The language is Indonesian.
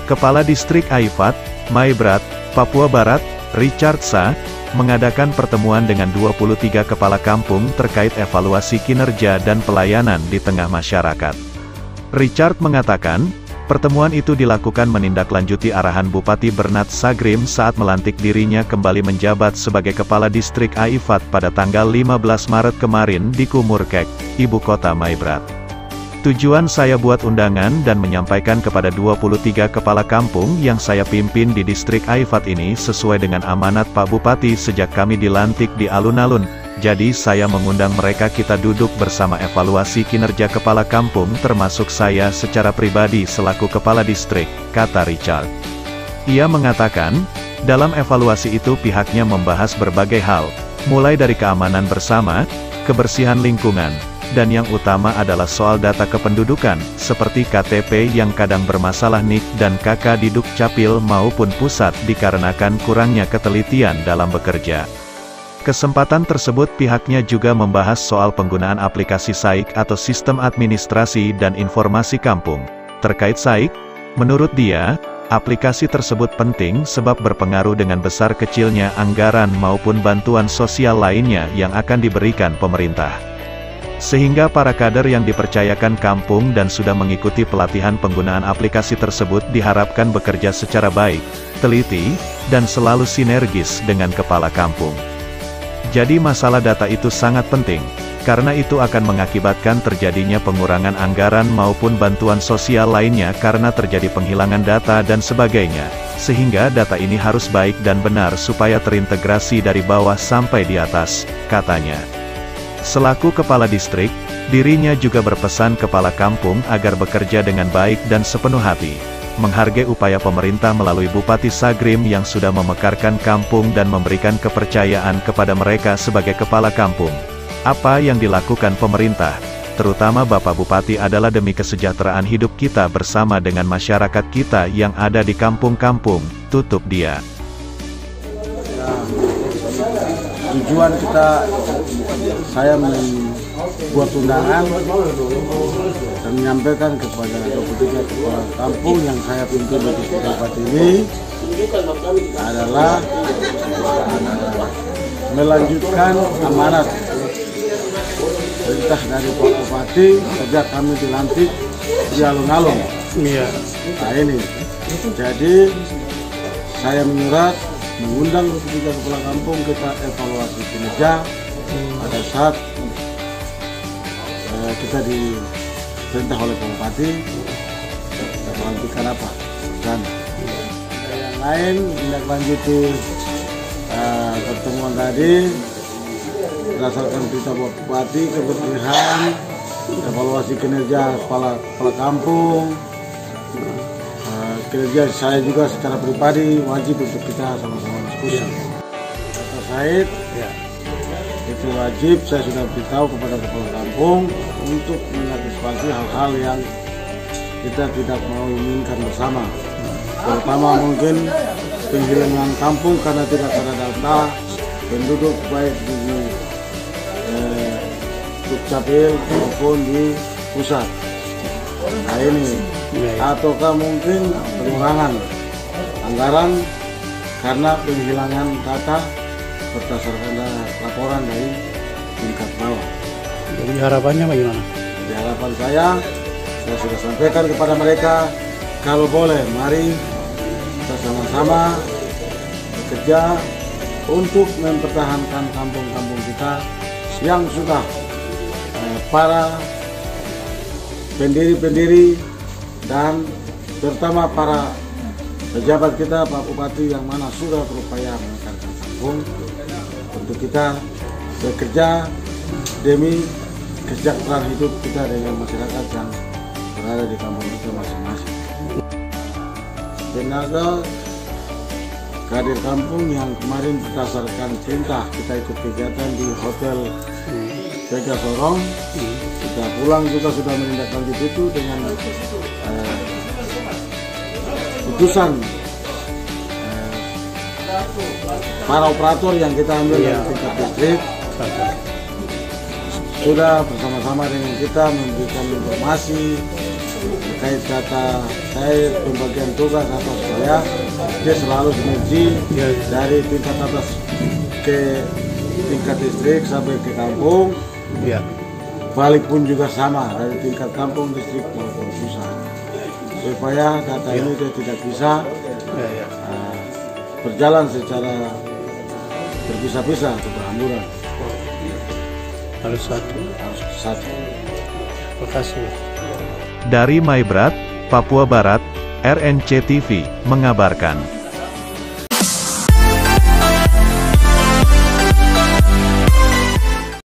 Kepala Distrik Aifat, Maibrat, Papua Barat, Richard Sa, mengadakan pertemuan dengan 23 kepala kampung terkait evaluasi kinerja dan pelayanan di tengah masyarakat. Richard mengatakan, pertemuan itu dilakukan menindaklanjuti arahan Bupati Bernat Sagrim saat melantik dirinya kembali menjabat sebagai Kepala Distrik Aifat pada tanggal 15 Maret kemarin di Kumurkek, Ibu Kota Maibrat. Tujuan saya buat undangan dan menyampaikan kepada 23 kepala kampung yang saya pimpin di Distrik Aifat ini sesuai dengan amanat Pak Bupati sejak kami dilantik di alun-alun. Jadi saya mengundang mereka kita duduk bersama evaluasi kinerja kepala kampung termasuk saya secara pribadi selaku kepala distrik, kata Richard. Ia mengatakan, dalam evaluasi itu pihaknya membahas berbagai hal, mulai dari keamanan bersama, kebersihan lingkungan, dan yang utama adalah soal data kependudukan, seperti KTP yang kadang bermasalah NIK dan KK di Dukcapil maupun pusat dikarenakan kurangnya ketelitian dalam bekerja. Kesempatan tersebut pihaknya juga membahas soal penggunaan aplikasi SAIK atau Sistem Administrasi dan Informasi Kampung. Terkait SAIK, menurut dia, aplikasi tersebut penting sebab berpengaruh dengan besar kecilnya anggaran maupun bantuan sosial lainnya yang akan diberikan pemerintah. Sehingga para kader yang dipercayakan kampung dan sudah mengikuti pelatihan penggunaan aplikasi tersebut diharapkan bekerja secara baik, teliti, dan selalu sinergis dengan kepala kampung. Jadi masalah data itu sangat penting, karena itu akan mengakibatkan terjadinya pengurangan anggaran maupun bantuan sosial lainnya karena terjadi penghilangan data dan sebagainya, sehingga data ini harus baik dan benar supaya terintegrasi dari bawah sampai di atas, katanya. Selaku kepala distrik, dirinya juga berpesan kepala kampung agar bekerja dengan baik dan sepenuh hati, menghargai upaya pemerintah melalui Bupati Sagrim yang sudah memekarkan kampung dan memberikan kepercayaan kepada mereka sebagai kepala kampung. Apa yang dilakukan pemerintah, terutama Bapak Bupati adalah demi kesejahteraan hidup kita bersama dengan masyarakat kita yang ada di kampung-kampung, tutup dia. Tujuan saya membuat undangan dan menyampaikan kepada 23 kepala kampung yang saya pimpin di Distrik Aifat ini adalah melanjutkan amanat perintah dari Pak Bupati sejak kami dilantik di alun-alun. Nah ini, jadi saya menyurat mengundang 23 kepala kampung kita evaluasi kinerja pada saat kita diperintah oleh Pak Bupati melantikkan apa dan yang lain menindaklanjuti pertemuan tadi berdasarkan perintah Pak Bupati kebersihan evaluasi kinerja kepala kampung. Kinerja saya juga secara pribadi wajib untuk kita sama-sama diskusi. Kata Said, itu wajib saya sudah beritahu kepada kepala kampung untuk mengantisipasi hal-hal yang kita tidak mau inginkan bersama. Terutama mungkin penghilangan kampung karena tidak ada data penduduk baik di Dukcapil maupun di pusat. Nah ini, ataukah mungkin pengurangan anggaran karena penghilangan data berdasarkan laporan dari tingkat bawah. Jadi harapannya bagaimana? Jadi harapan saya sudah sampaikan kepada mereka, kalau boleh mari kita sama-sama bekerja untuk mempertahankan kampung-kampung kita yang sudah para pendiri-pendiri dan terutama para pejabat kita, Pak Bupati yang mana sudah berupaya menekankan kampung untuk kita bekerja demi kesejahteraan hidup kita dengan masyarakat yang berada di kampung kita masing-masing. Tenaga kader kampung yang kemarin berdasarkan perintah kita ikut kegiatan di Hotel Vega Sorong, kita pulang juga sudah menindaklanjuti itu dengan putusan para operator yang kita ambil dari tingkat distrik sudah bersama-sama dengan kita memberikan informasi terkait data saya pembagian tugas atas saya, dia selalu sinergi dari tingkat atas ke tingkat distrik sampai ke kampung. Ya. Balik pun juga sama dari tingkat kampung, distrik maupun pusat, supaya data ini dia tidak bisa berjalan secara berpisah-pisah atau berhamburan. Harus satu. Harus satu. Terima kasih. Dari Maibrat, Papua Barat, RNC TV mengabarkan.